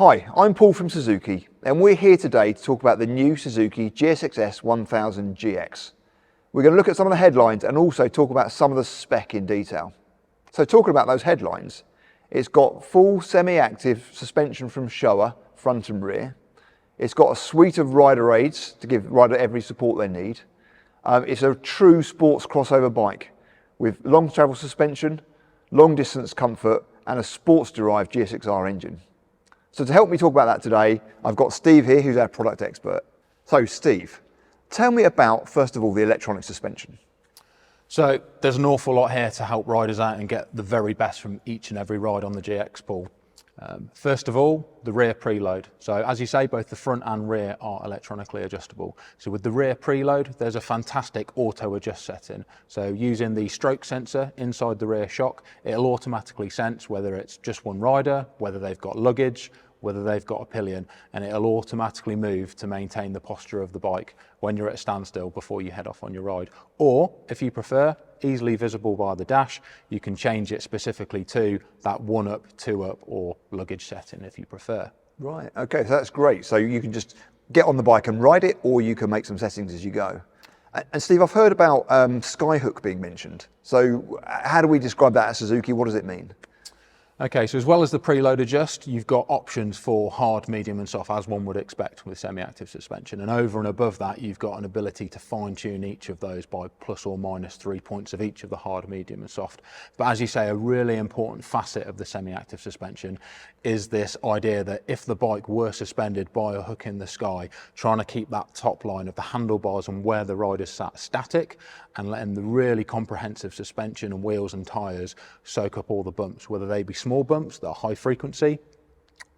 Hi, I'm Paul from Suzuki, and we're here today to talk about the new Suzuki GSX-S1000GX. We're going to look at some of the headlines and also talk about some of the spec in detail. So talking about those headlines, it's got full semi-active suspension from Showa, front and rear. It's got a suite of rider aids to give rider every support they need. It's a true sports crossover bike with long travel suspension, long distance comfort, and a sports-derived GSX-R engine. So to help me talk about that today, I've got Steve here, who's our product expert. So Steve, tell me about, first of all, the electronic suspension. So there's an awful lot here to help riders out and get the very best from each and every ride on the GX, Paul. First of all, the rear preload. So as you say, both the front and rear are electronically adjustable. So with the rear preload, there's a fantastic auto adjust setting. So using the stroke sensor inside the rear shock, it'll automatically sense whether it's just one rider, whether they've got luggage, whether they've got a pillion, and it'll automatically move to maintain the posture of the bike when you're at a standstill before you head off on your ride. Or, if you prefer, easily visible via the dash, you can change it specifically to that 1-up, 2-up, or luggage setting if you prefer. Right, okay, so that's great. So you can just get on the bike and ride it, or you can make some settings as you go. And Steve, I've heard about Skyhook being mentioned. So how do we describe that at Suzuki? What does it mean? Okay, so as well as the preload adjust, you've got options for hard, medium and soft, as one would expect with semi-active suspension. And over and above that, you've got an ability to fine tune each of those by plus or minus 3 points of each of the hard, medium and soft. But as you say, a really important facet of the semi-active suspension is this idea that if the bike were suspended by a hook in the sky, trying to keep that top line of the handlebars and where the rider's sat static, and letting the really comprehensive suspension and wheels and tyres soak up all the bumps, whether they be small bumps that are high frequency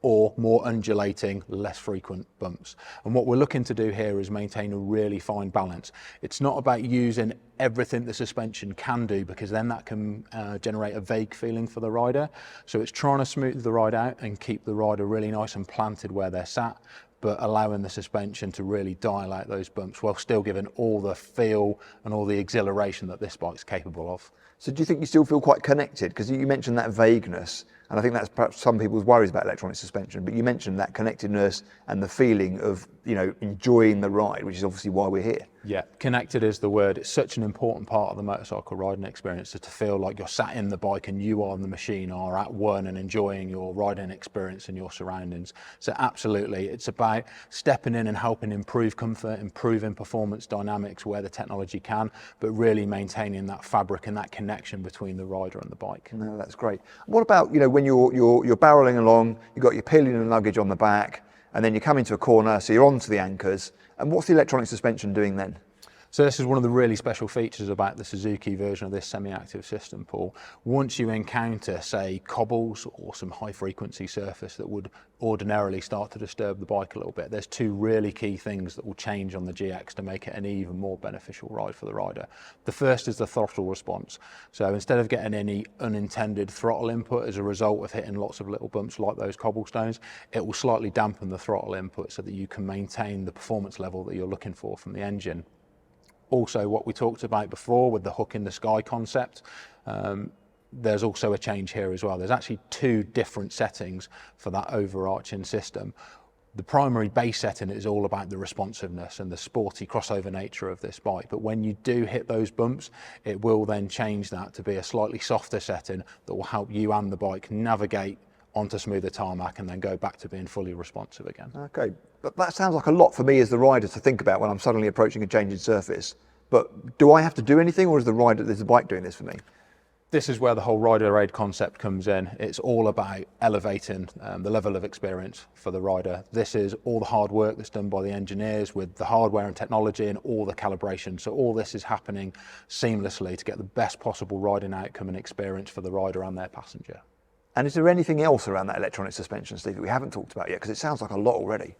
or more undulating, less frequent bumps. And what we're looking to do here is maintain a really fine balance. It's not about using everything the suspension can do, because then that can generate a vague feeling for the rider. So it's trying to smooth the ride out and keep the rider really nice and planted where they're sat, but allowing the suspension to really dial out those bumps while still giving all the feel and all the exhilaration that this bike's capable of. So do you think you still feel quite connected? Because you mentioned that vagueness, and I think that's perhaps some people's worries about electronic suspension, but you mentioned that connectedness and the feeling of, you know, enjoying the ride, which is obviously why we're here. Yeah, connected is the word. It's such an important part of the motorcycle riding experience, to feel like you're sat in the bike and you are the machine, are at one and enjoying your riding experience and your surroundings. So absolutely, it's about stepping in and helping improve comfort, improving performance dynamics where the technology can, but really maintaining that fabric and that connection between the rider and the bike. No, that's great. What about, you know, when you're barreling along, you've got your pillion and luggage on the back, and then you come into a corner, so you're onto the anchors. And what's the electronic suspension doing then? So this is one of the really special features about the Suzuki version of this semi-active system, Paul. Once you encounter, say, cobbles or some high frequency surface that would ordinarily start to disturb the bike a little bit, there's two really key things that will change on the GX to make it an even more beneficial ride for the rider. The first is the throttle response. So instead of getting any unintended throttle input as a result of hitting lots of little bumps like those cobblestones, it will slightly dampen the throttle input so that you can maintain the performance level that you're looking for from the engine. Also, what we talked about before with the hook in the sky concept, there's also a change here as well. There's actually two different settings for that overarching system. The primary base setting is all about the responsiveness and the sporty crossover nature of this bike. But when you do hit those bumps, it will then change that to be a slightly softer setting that will help you and the bike navigate onto smoother tarmac and then go back to being fully responsive again. Okay, but that sounds like a lot for me as the rider to think about when I'm suddenly approaching a changing surface. But do I have to do anything, or is the bike doing this for me? This is where the whole rider aid concept comes in. It's all about elevating the level of experience for the rider. This is all the hard work that's done by the engineers with the hardware and technology and all the calibration. So all this is happening seamlessly to get the best possible riding outcome and experience for the rider and their passenger. And is there anything else around that electronic suspension, Steve, that we haven't talked about yet? Because it sounds like a lot already.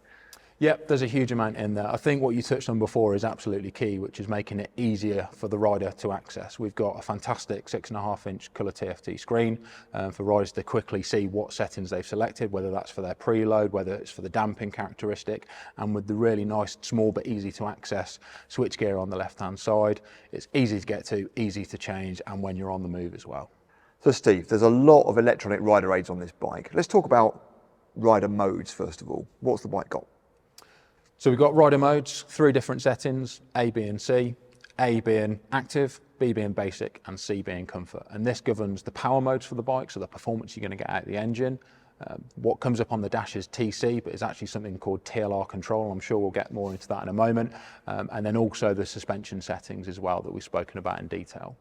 Yep, there's a huge amount in there. I think what you touched on before is absolutely key, which is making it easier for the rider to access. We've got a fantastic 6.5-inch colour TFT screen for riders to quickly see what settings they've selected, whether that's for their preload, whether it's for the damping characteristic, and with the really nice, small but easy to access switchgear on the left-hand side. It's easy to get to, easy to change, and when you're on the move as well. So Steve, there's a lot of electronic rider aids on this bike. Let's talk about rider modes first of all. What's the bike got? So we've got rider modes, 3 different settings, A, B and C. A being active, B being basic and C being comfort. And this governs the power modes for the bike, so the performance you're going to get out of the engine. What comes up on the dash is TC, but it's actually something called TLR control. I'm sure we'll get more into that in a moment. And then also the suspension settings as well that we've spoken about in detail.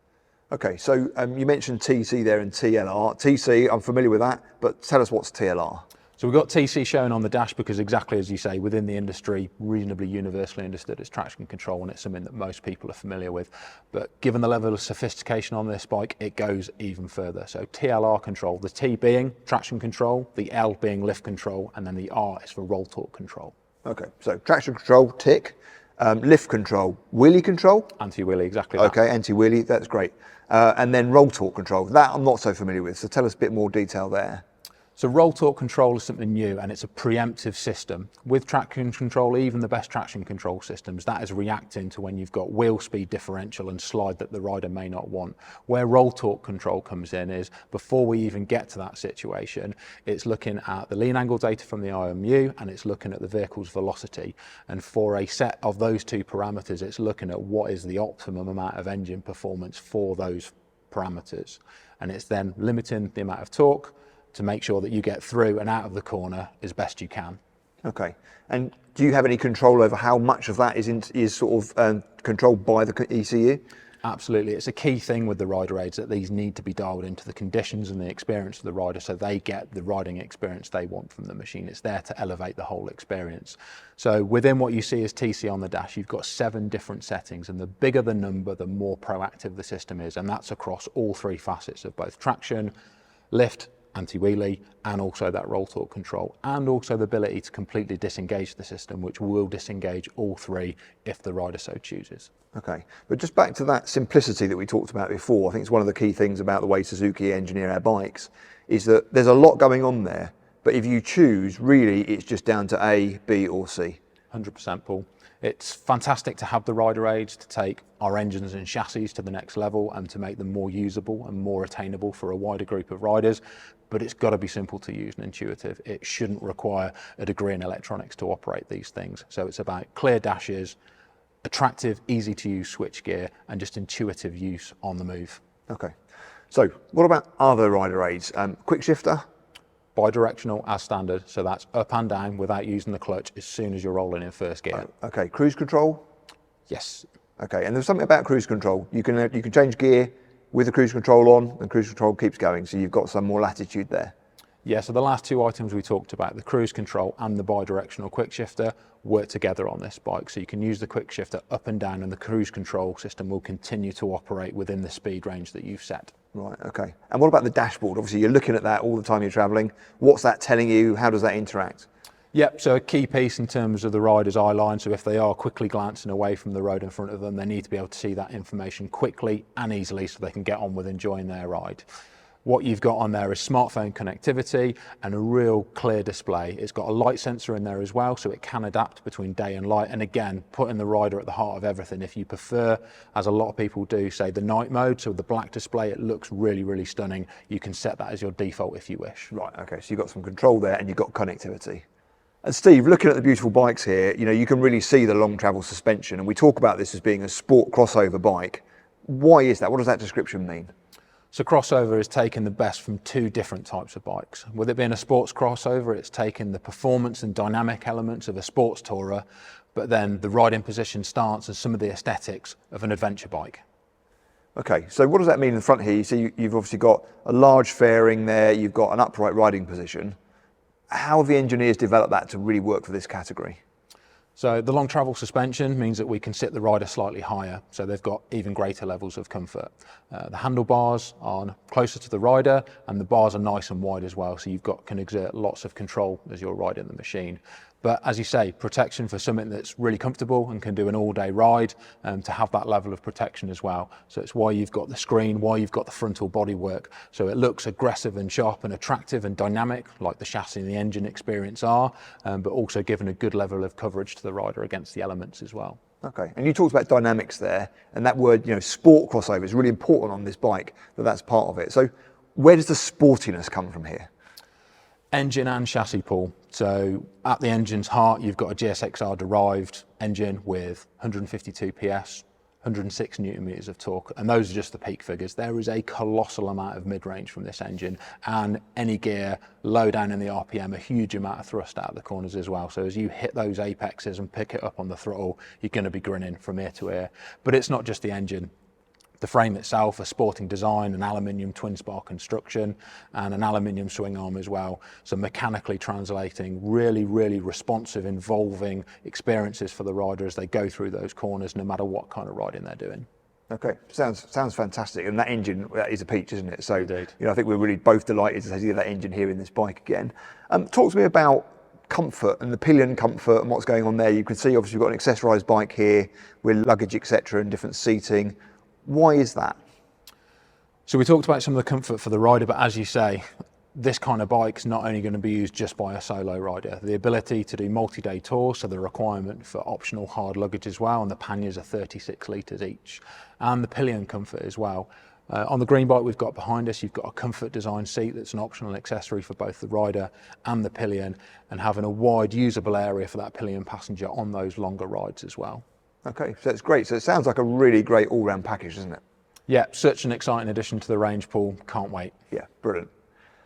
Okay, so you mentioned TC there and TLR. TC, I'm familiar with that, but tell us what's TLR. So we've got TC shown on the dash because exactly as you say, within the industry, reasonably universally understood as traction control, and it's something that most people are familiar with. But given the level of sophistication on this bike, it goes even further. So TLR control, the T being traction control, the L being lift control, and then the R is for roll torque control. Okay, so traction control, tick. Lift control, wheelie control? Anti-wheelie, exactly that. Okay, anti-wheelie, that's great. And then roll torque control, that I'm not so familiar with, so tell us a bit more detail there. So roll torque control is something new and it's a preemptive system. With traction control, even the best traction control systems, that is reacting to when you've got wheel speed differential and slide that the rider may not want. Where roll torque control comes in is before we even get to that situation, it's looking at the lean angle data from the IMU and it's looking at the vehicle's velocity. And for a set of those 2 parameters, it's looking at what is the optimum amount of engine performance for those parameters. And it's then limiting the amount of torque to make sure that you get through and out of the corner as best you can. Okay, and do you have any control over how much of that is sort of controlled by the ECU? Absolutely, it's a key thing with the rider aids that these need to be dialed into the conditions and the experience of the rider so they get the riding experience they want from the machine. It's there to elevate the whole experience. So within what you see as TC on the dash, you've got 7 different settings, and the bigger the number, the more proactive the system is, and that's across all 3 facets of both traction, lift, anti-wheelie, and also that roll torque control, and also the ability to completely disengage the system, which will disengage all 3 if the rider so chooses. Okay, but just back to that simplicity that we talked about before, I think it's one of the key things about the way Suzuki engineer our bikes, is that there's a lot going on there, but if you choose, really it's just down to A, B or C. 100%, Paul. It's fantastic to have the rider aids to take our engines and chassis to the next level and to make them more usable and more attainable for a wider group of riders, but it's got to be simple to use and intuitive. It shouldn't require a degree in electronics to operate these things. So it's about clear dashes, attractive, easy to use switchgear, and just intuitive use on the move. Okay, so what about other rider aids? Quick shifter? Bidirectional as standard, so that's up and down without using the clutch as soon as you're rolling in first gear. Okay, cruise control? Yes. Okay, and there's something about cruise control. You can change gear with the cruise control on, and cruise control keeps going, so you've got some more latitude there. Yeah, so the last 2 items we talked about, the cruise control and the bidirectional quick shifter, work together on this bike. So you can use the quick shifter up and down, and the cruise control system will continue to operate within the speed range that you've set. Right, okay. And what about the dashboard? Obviously you're looking at that all the time you're traveling. What's that telling you? How does that interact? Yep, so a key piece in terms of the rider's eye line, so if they are quickly glancing away from the road in front of them, they need to be able to see that information quickly and easily so they can get on with enjoying their ride. What you've got on there is smartphone connectivity and a real clear display. It's got a light sensor in there as well, so it can adapt between day and light. And again, putting the rider at the heart of everything. If you prefer, as a lot of people do, say the night mode, so the black display, it looks really, really stunning. You can set that as your default if you wish. Right, okay, so you've got some control there and you've got connectivity. And Steve, looking at the beautiful bikes here, you know, you can really see the long travel suspension, and we talk about this as being a sport crossover bike. Why is that? What does that description mean? So crossover is taking the best from 2 different types of bikes. With it being a sports crossover, it's taking the performance and dynamic elements of a sports tourer, but then the riding position, stance, and some of the aesthetics of an adventure bike. Okay, so what does that mean in the front here? You see you've obviously got a large fairing there, you've got an upright riding position. How have the engineers developed that to really work for this category? So the long travel suspension means that we can sit the rider slightly higher, so they've got even greater levels of comfort. The handlebars are closer to the rider, and the bars are nice and wide as well, so can exert lots of control as you're riding the machine. But as you say, protection for something that's really comfortable and can do an all-day ride, to have that level of protection as well. So it's why you've got the screen, why you've got the frontal bodywork, so it looks aggressive and sharp and attractive and dynamic, like the chassis and the engine experience are, but also giving a good level of coverage to the rider against the elements as well. Okay, and you talked about dynamics there, and that word, you know, sport crossover is really important on this bike, that's part of it. So where does the sportiness come from here? Engine and chassis pull. So at the engine's heart, you've got a GSX-R derived engine with 152 PS, 106 Newton meters of torque, and those are just the peak figures. There is a colossal amount of mid-range from this engine, and any gear low down in the RPM, a huge amount of thrust out of the corners as well. So as you hit those apexes and pick it up on the throttle, you're going to be grinning from ear to ear. But it's not just the engine. The frame itself, a sporting design, an aluminium twin spar construction, and an aluminium swing arm as well. So mechanically translating really, really responsive, involving experiences for the rider as they go through those corners, no matter what kind of riding they're doing. Okay, sounds fantastic. And that engine, that is a peach, isn't it? So, Indeed. I think we're really both delighted to see that engine here in this bike again. Talk to me about comfort and the pillion comfort and what's going on there. You can see obviously we've got an accessorised bike here with luggage, etc., and different seating. Why is that? So we talked about some of the comfort for the rider, but as you say, this kind of bike is not only going to be used just by a solo rider. The ability to do multi-day tours, so the requirement for optional hard luggage as well, and the panniers are 36 litres each, and the pillion comfort as well. On the green bike we've got behind us, you've got a comfort design seat that's an optional accessory for both the rider and the pillion, and having a wide usable area for that pillion passenger on those longer rides as well. Okay, so it's great. So it sounds like a really great all-round package, doesn't it? Yeah, such an exciting addition to the range, Paul. Can't wait. Yeah, brilliant.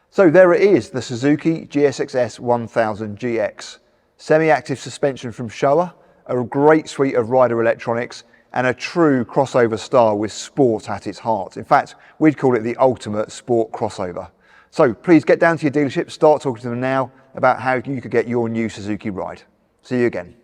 So there it is, the Suzuki GSX-S1000GX. Semi-active suspension from Showa, a great suite of rider electronics, and a true crossover style with sport at its heart. In fact, we'd call it the ultimate sport crossover. So please get down to your dealership, start talking to them now about how you could get your new Suzuki ride. See you again.